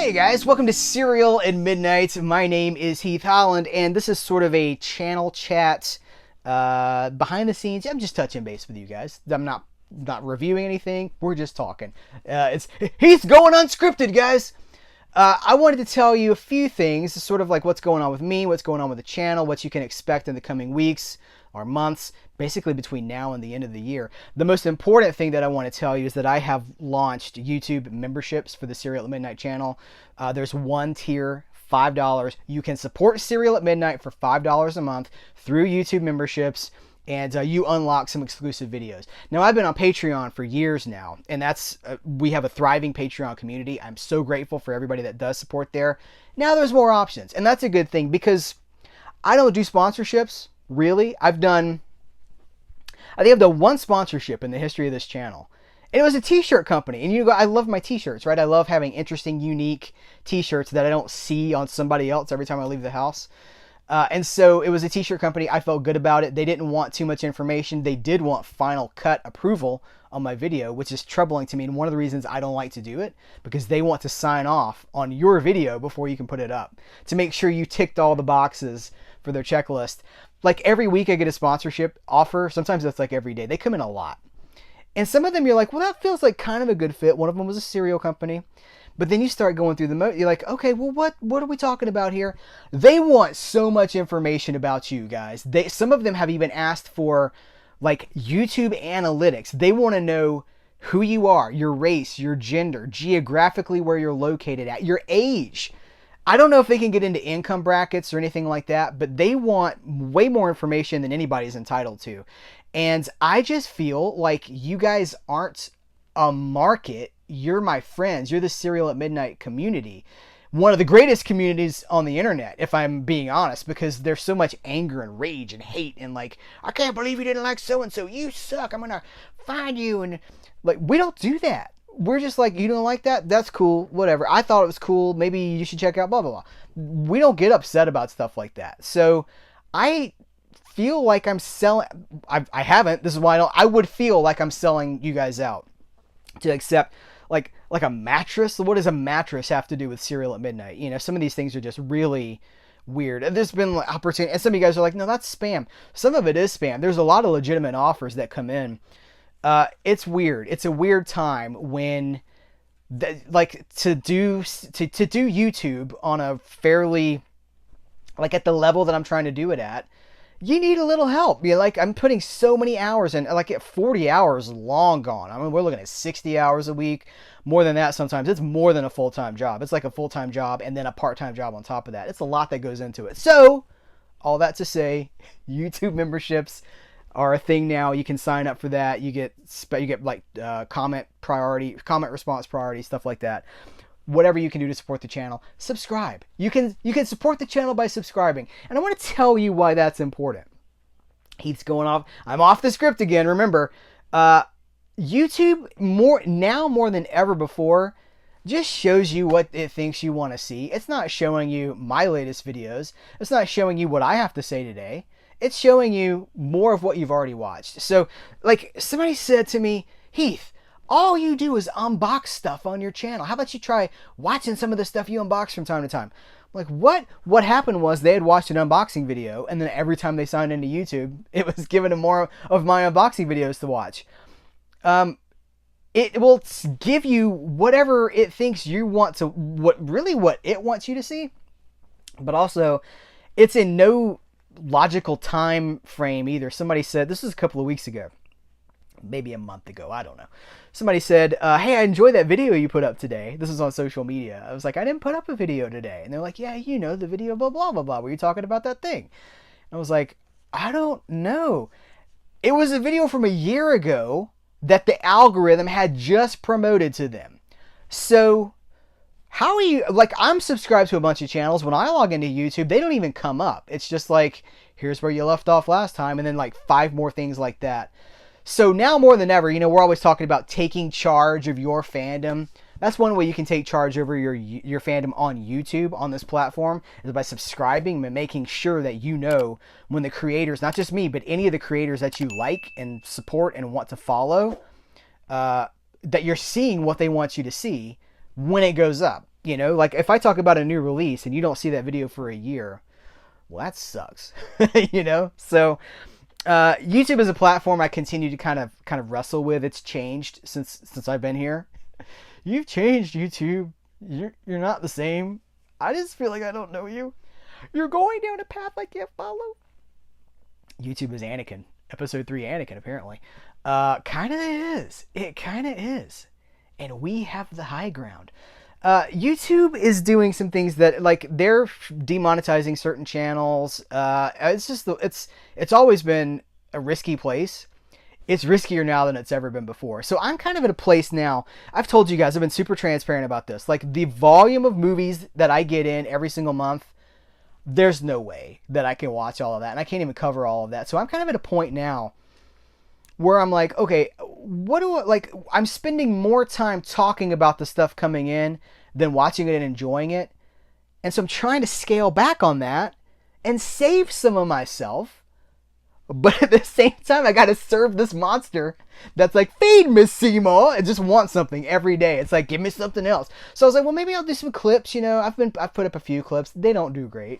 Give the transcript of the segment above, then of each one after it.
Hey guys, welcome to Cereal at Midnight. My name is Heath Holland, and this is sort of a channel chat behind the scenes. I'm just touching base with you guys. I'm not reviewing anything. We're just talking. It's Heath going unscripted, guys. I wanted to tell you a few things, sort of like what's going on with me, what's going on with the channel, what you can expect in the coming weeks or months, basically between now and the end of the year. The most important thing that I want to tell you is that I have launched YouTube memberships for the Cereal at Midnight channel. There's one tier, $5. You can support Cereal at Midnight for $5 a month through YouTube memberships, and you unlock some exclusive videos. Now, I've been on Patreon for years now, and that's we have a thriving Patreon community. I'm so grateful for everybody that does support there. Now there's more options, and that's a good thing because I don't do sponsorships, really. I think I've done one sponsorship in the history of this channel, and it was a t-shirt company. And I love my t-shirts, right? I love having interesting, unique t-shirts that I don't see on somebody else every time I leave the house. And so it was a t-shirt company. I felt good about it. They didn't want too much information. They did want final cut approval on my video, which is troubling to me. And one of the reasons I don't like to do it, because they want to sign off on your video before you can put it up to make sure you ticked all the boxes for their checklist. Like every week I get a sponsorship offer. Sometimes it's like every day. They come in a lot. And some of them you're like, well, that feels like kind of a good fit. One of them was a cereal company. But then you start going through you're like, okay, well, what are we talking about here? They want so much information about you guys. Some of them have even asked for like YouTube analytics. They want to know who you are, your race, your gender, geographically where you're located at, your age. I don't know if they can get into income brackets or anything like that, but they want way more information than anybody's entitled to. And I just feel like you guys aren't a market. You're my friends. You're the Cereal at Midnight community. One of the greatest communities on the internet, if I'm being honest, because there's so much anger and rage and hate and like, I can't believe you didn't like so-and-so. You suck. I'm going to find you. And like, we don't do that. We're just like, you don't like that? That's cool. Whatever. I thought it was cool. Maybe you should check out blah, blah, blah. We don't get upset about stuff like that. So I feel like I'm selling. I haven't. This is why I would feel like I'm selling you guys out to accept like a mattress. What does a mattress have to do with Cereal at Midnight? You know, some of these things are just really weird. There's been like opportunity, and some of you guys are like, no, that's spam. Some of it is spam. There's a lot of legitimate offers that come in. It's weird. It's a weird time when to do YouTube on a fairly, like at the level that I'm trying to do it at, you need a little help. You're like, I'm putting so many hours in, like at 40 hours long gone. I mean, we're looking at 60 hours a week, more than that sometimes. It's more than a full-time job. It's like a full-time job and then a part-time job on top of that. It's a lot that goes into it. So, all that to say, YouTube memberships are a thing now. You can sign up for that. You get like comment response priority, stuff like that. Whatever you can do to support the channel, subscribe. You can support the channel by subscribing. And I want to tell you why that's important. Heath's going off. I'm off the script again. Remember, YouTube more than ever before just shows you what it thinks you want to see. It's not showing you my latest videos. It's not showing you what I have to say today. It's showing you more of what you've already watched. So, like somebody said to me, Heath, all you do is unbox stuff on your channel. How about you try watching some of the stuff you unbox from time to time? I'm like, what? What happened was they had watched an unboxing video, and then every time they signed into YouTube, it was giving them more of my unboxing videos to watch. It will give you whatever it thinks you want to, what it wants you to see. But also, it's in no logical time frame either. Somebody said, this was a couple of weeks ago, maybe a month ago, I don't know. Somebody said, hey, I enjoyed that video you put up today. This was on social media. I was like, I didn't put up a video today. And they're like, yeah, you know, the video blah, blah, blah, blah, were you talking about that thing? And I was like, I don't know. It was a video from a year ago that the algorithm had just promoted to them. So how are you, like, I'm subscribed to a bunch of channels. When I log into YouTube, they don't even come up. It's just like, here's where you left off last time, and then like 5 more things like that. So now more than ever, you know, we're always talking about taking charge of your fandom. That's one way you can take charge over your fandom on YouTube, on this platform, is by subscribing and making sure that you know when the creators, not just me, but any of the creators that you like and support and want to follow, that you're seeing what they want you to see when it goes up. You know, like if I talk about a new release and you don't see that video for a year, well, that sucks. You know? So YouTube is a platform I continue to kind of wrestle with. It's changed since I've been here. You've changed, YouTube. You're not the same. I just feel like I don't know you. You're going down a path I can't follow. YouTube is Anakin. Episode 3 Anakin, apparently. Kind of is. It kind of is. And we have the high ground. YouTube is doing some things that, like, they're demonetizing certain channels. It's always been a risky place. It's riskier now than it's ever been before. So I'm kind of at a place now. I've told you guys, I've been super transparent about this. Like, the volume of movies that I get in every single month, there's no way that I can watch all of that. And I can't even cover all of that. So I'm kind of at a point now where I'm like, okay, I'm spending more time talking about the stuff coming in than watching it and enjoying it. And so I'm trying to scale back on that and save some of myself. But at the same time, I got to serve this monster that's like, feed me, Seymour, and just wants something every day. It's like, give me something else. So I was like, well, maybe I'll do some clips. You know, I've put up a few clips. They don't do great.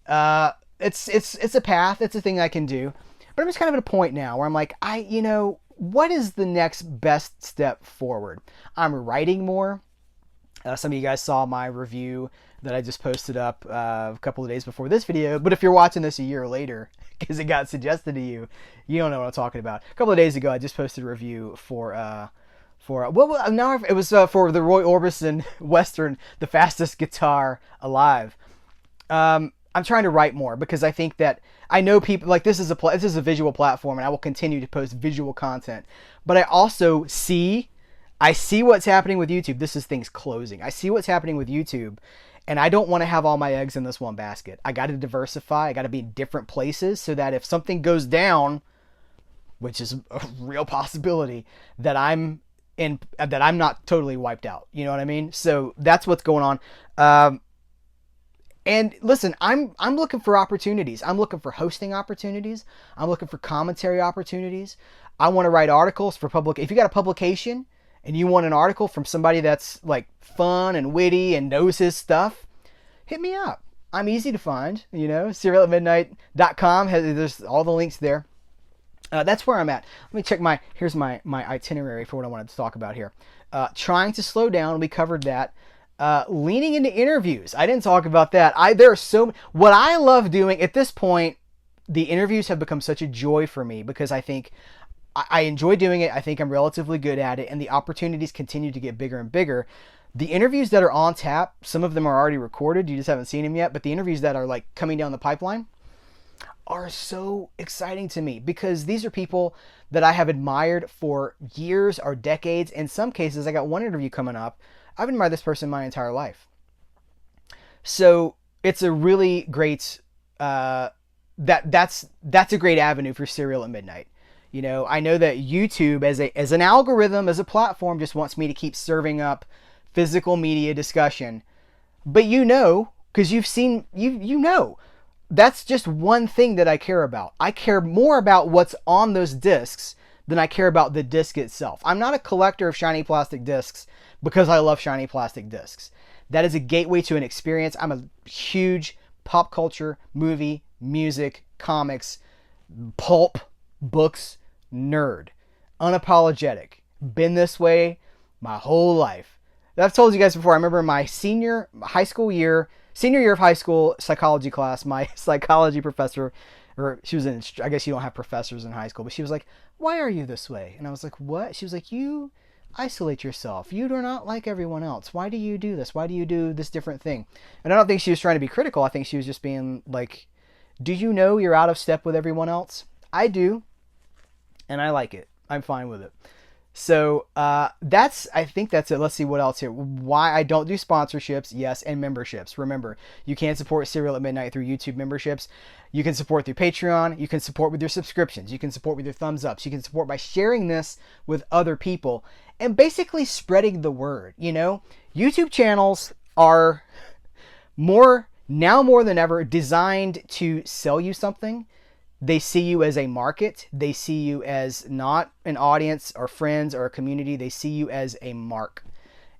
It's a path. It's a thing I can do. But I'm just kind of at a point now where I'm like, what is the next best step forward? I'm writing more. Some of you guys saw my review that I just posted up a couple of days before this video. But if you're watching this a year later, because it got suggested to you, you don't know what I'm talking about. A couple of days ago, I just posted a review for the Roy Orbison Western, The Fastest Guitar Alive. I'm trying to write more because I think that I know people like this is a visual platform, and I will continue to post visual content. But I also see what's happening with YouTube. This is things closing. I see what's happening with YouTube, and I don't want to have all my eggs in this one basket. I got to diversify. I got to be in different places so that if something goes down, which is a real possibility, that I'm not totally wiped out. You know what I mean? So that's what's going on. And listen, I'm looking for opportunities. I'm looking for hosting opportunities. I'm looking for commentary opportunities. I want to write articles for public. If you got a publication and you want an article from somebody that's like fun and witty and knows his stuff, hit me up. I'm easy to find. You know, CerealAtMidnite.com there's all the links there. That's where I'm at. Let me check here's my itinerary for what I wanted to talk about here. Trying to slow down. We covered that. Leaning into interviews. I didn't talk about that. What I love doing at this point, the interviews have become such a joy for me because I think I enjoy doing it. I think I'm relatively good at it, and the opportunities continue to get bigger and bigger. The interviews that are on tap, some of them are already recorded. You just haven't seen them yet, but the interviews that are like coming down the pipeline are so exciting to me because these are people that I have admired for years or decades. In some cases, I got one interview coming up. I've admired this person my entire life. So it's a really great, that's a great avenue for Cereal at Midnight. You know, I know that YouTube as an algorithm, as a platform, just wants me to keep serving up physical media discussion. But you know, because you've seen, you know, that's just one thing that I care about. I care more about what's on those discs than I care about the disc itself. I'm not a collector of shiny plastic discs because I love shiny plastic discs. That is a gateway to an experience. I'm a huge pop culture, movie, music, comics, pulp, books nerd. Unapologetic. Been this way my whole life. I've told you guys before, I remember my senior year of high school psychology class, my psychology professor, or she was I guess you don't have professors in high school, but she was like, why are you this way? And I was like, what? She was like, you isolate yourself. You are not like everyone else. Why do you do this? Why do you do this different thing? And I don't think she was trying to be critical. I think she was just being like, do you know you're out of step with everyone else? I do. And I like it. I'm fine with it. So I think that's it. Let's see what else here. Why I don't do sponsorships, yes, and memberships. Remember, you can support Cereal at Midnight through YouTube memberships. You can support through Patreon. You can support with your subscriptions. You can support with your thumbs ups. You can support by sharing this with other people and basically spreading the word. You know, YouTube channels are more than ever designed to sell you something. They see you as a market. They see you as not an audience or friends or a community. They see you as a mark.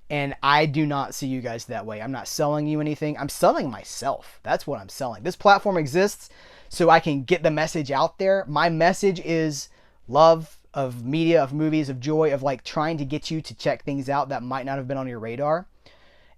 And I do not see you guys that way. I'm not selling you anything. I'm selling myself. That's what I'm selling. This platform exists so I can get the message out there. My message is love of media, of movies, of joy, of like trying to get you to check things out that might not have been on your radar.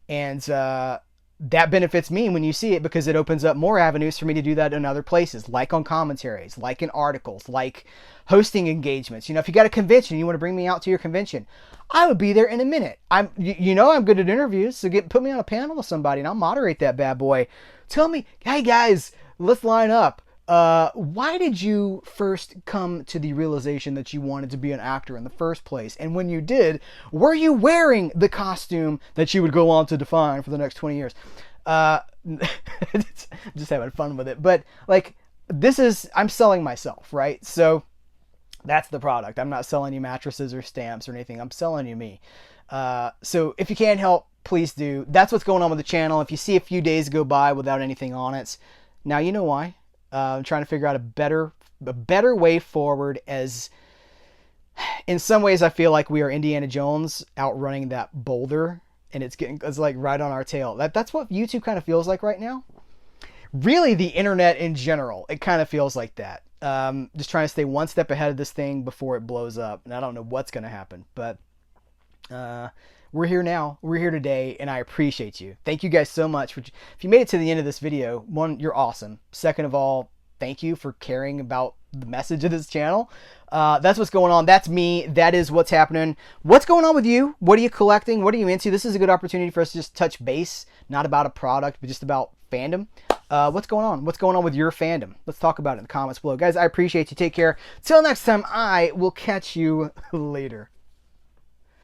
And that benefits me when you see it, because it opens up more avenues for me to do that in other places, like on commentaries, like in articles, like hosting engagements. You know, if you got a convention, you want to bring me out to your convention, I would be there in a minute. I'm good at interviews, so put me on a panel with somebody and I'll moderate that bad boy. Tell me, hey guys, let's line up. Why did you first come to the realization that you wanted to be an actor in the first place? And when you did, were you wearing the costume that you would go on to define for the next 20 years? Just having fun with it. But like, I'm selling myself, right? So that's the product. I'm not selling you mattresses or stamps or anything. I'm selling you me. So if you can't help, please do. That's what's going on with the channel. If you see a few days go by without anything on it, now you know why. I'm trying to figure out a better way forward, as in some ways I feel like we are Indiana Jones outrunning that boulder, and it's like right on our tail. That's what YouTube kind of feels like right now. Really, the internet in general, it kind of feels like that. Just trying to stay one step ahead of this thing before it blows up, and I don't know what's going to happen, but we're here now. We're here today, and I appreciate you. Thank you guys so much. If you made it to the end of this video, one, you're awesome. Second of all, thank you for caring about the message of this channel. That's what's going on. That's me. That is what's happening. What's going on with you? What are you collecting? What are you into? This is a good opportunity for us to just touch base, not about a product, but just about fandom. What's going on? What's going on with your fandom? Let's talk about it in the comments below. Guys, I appreciate you. Take care. Till next time, I will catch you later.